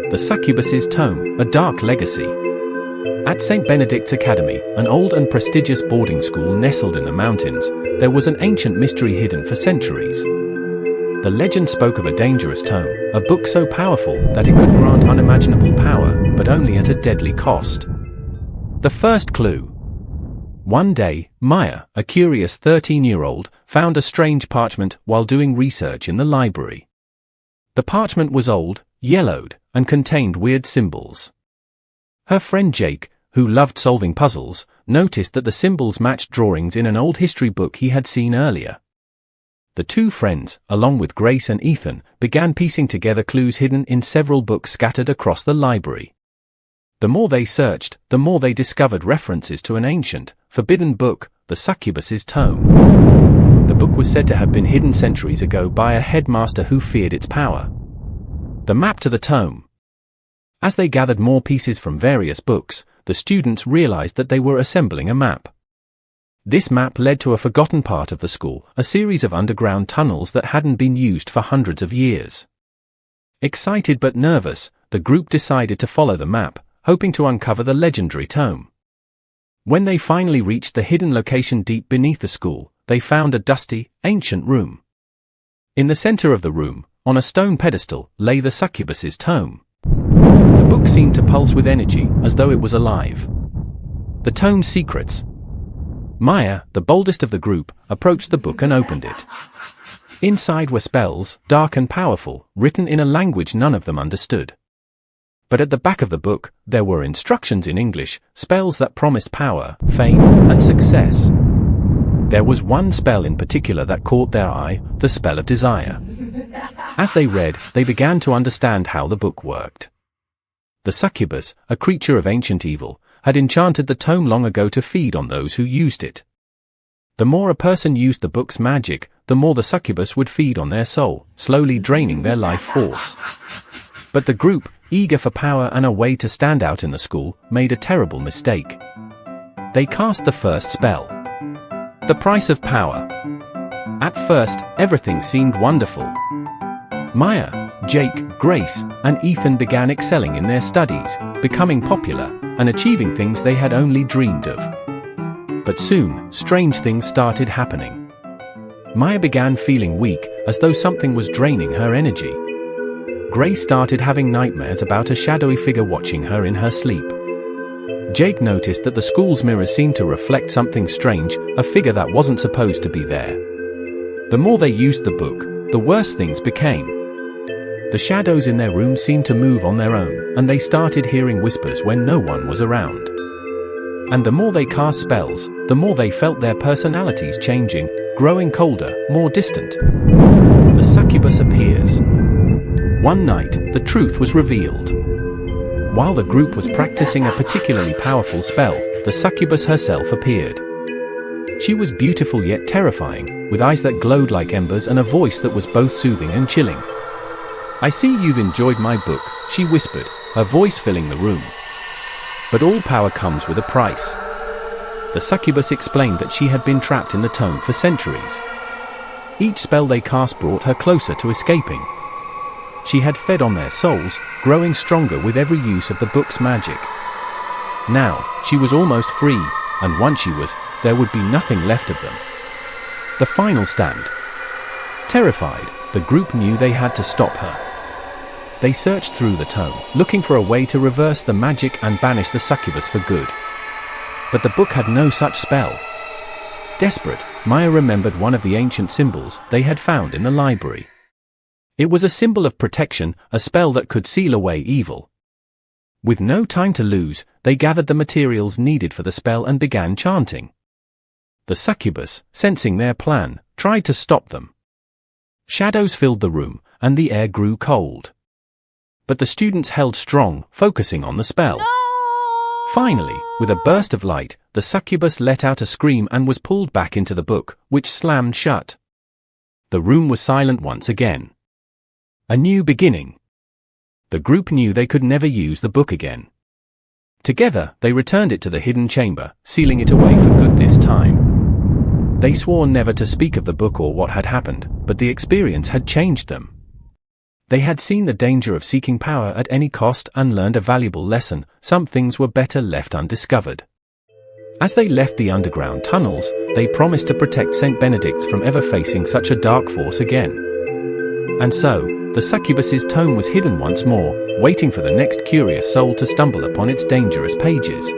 The Succubus's Tome, A Dark Legacy. At St. Benedict's Academy, an old and prestigious boarding school nestled in the mountains, there was an ancient mystery hidden for centuries. The legend spoke of a dangerous tome, a book so powerful that it could grant unimaginable power, but only at a deadly cost. The first clue. One day, Maya, a curious 13-year-old, found a strange parchment while doing research in the library. The parchment was old, yellowed, and contained weird symbols. Her friend Jake, who loved solving puzzles, noticed that the symbols matched drawings in an old history book he had seen earlier. The two friends, along with Grace and Ethan, began piecing together clues hidden in several books scattered across the library. The more they searched, the more they discovered references to an ancient, forbidden book, the Succubus's Tome. The book was said to have been hidden centuries ago by a headmaster who feared its power. The map to the tome. As they gathered more pieces from various books, the students realized that they were assembling a map. This map led to a forgotten part of the school, a series of underground tunnels that hadn't been used for hundreds of years. Excited but nervous, the group decided to follow the map, hoping to uncover the legendary tome. When they finally reached the hidden location deep beneath the school, they found a dusty, ancient room. In the center of the room, on a stone pedestal, lay the Succubus's Tome. The book seemed to pulse with energy, as though it was alive. The tome's secrets. Maya, the boldest of the group, approached the book and opened it. Inside were spells, dark and powerful, written in a language none of them understood. But at the back of the book, there were instructions in English, spells that promised power, fame, and success. There was one spell in particular that caught their eye, the spell of desire. As they read, they began to understand how the book worked. The succubus, a creature of ancient evil, had enchanted the tome long ago to feed on those who used it. The more a person used the book's magic, the more the succubus would feed on their soul, slowly draining their life force. But the group, eager for power and a way to stand out in the school, made a terrible mistake. They cast the first spell. The price of power. At first, everything seemed wonderful. Maya, Jake, Grace, and Ethan began excelling in their studies, becoming popular, and achieving things they had only dreamed of. But soon, strange things started happening. Maya began feeling weak, as though something was draining her energy. Grace started having nightmares about a shadowy figure watching her in her sleep. Jake noticed that the school's mirrors seemed to reflect something strange, a figure that wasn't supposed to be there. The more they used the book, the worse things became. The shadows in their room seemed to move on their own, and they started hearing whispers when no one was around. And the more they cast spells, the more they felt their personalities changing, growing colder, more distant. The succubus appears. One night, the truth was revealed. While the group was practicing a particularly powerful spell, the succubus herself appeared. She was beautiful yet terrifying, with eyes that glowed like embers and a voice that was both soothing and chilling. "I see you've enjoyed my book," she whispered, her voice filling the room. "But all power comes with a price." The succubus explained that she had been trapped in the tome for centuries. Each spell they cast brought her closer to escaping. She had fed on their souls, growing stronger with every use of the book's magic. Now, she was almost free, and once she was, there would be nothing left of them. The final stand. Terrified, the group knew they had to stop her. They searched through the tome, looking for a way to reverse the magic and banish the succubus for good. But the book had no such spell. Desperate, Maya remembered one of the ancient symbols they had found in the library. It was a symbol of protection, a spell that could seal away evil. With no time to lose, they gathered the materials needed for the spell and began chanting. The succubus, sensing their plan, tried to stop them. Shadows filled the room, and the air grew cold. But the students held strong, focusing on the spell. No! Finally, with a burst of light, the succubus let out a scream and was pulled back into the book, which slammed shut. The room was silent once again. A new beginning. The group knew they could never use the book again. Together, they returned it to the hidden chamber, sealing it away for good this time. They swore never to speak of the book or what had happened, but the experience had changed them. They had seen the danger of seeking power at any cost and learned a valuable lesson: some things were better left undiscovered. As they left the underground tunnels, they promised to protect St. Benedict's from ever facing such a dark force again. And so, the Succubus's tome was hidden once more, waiting for the next curious soul to stumble upon its dangerous pages.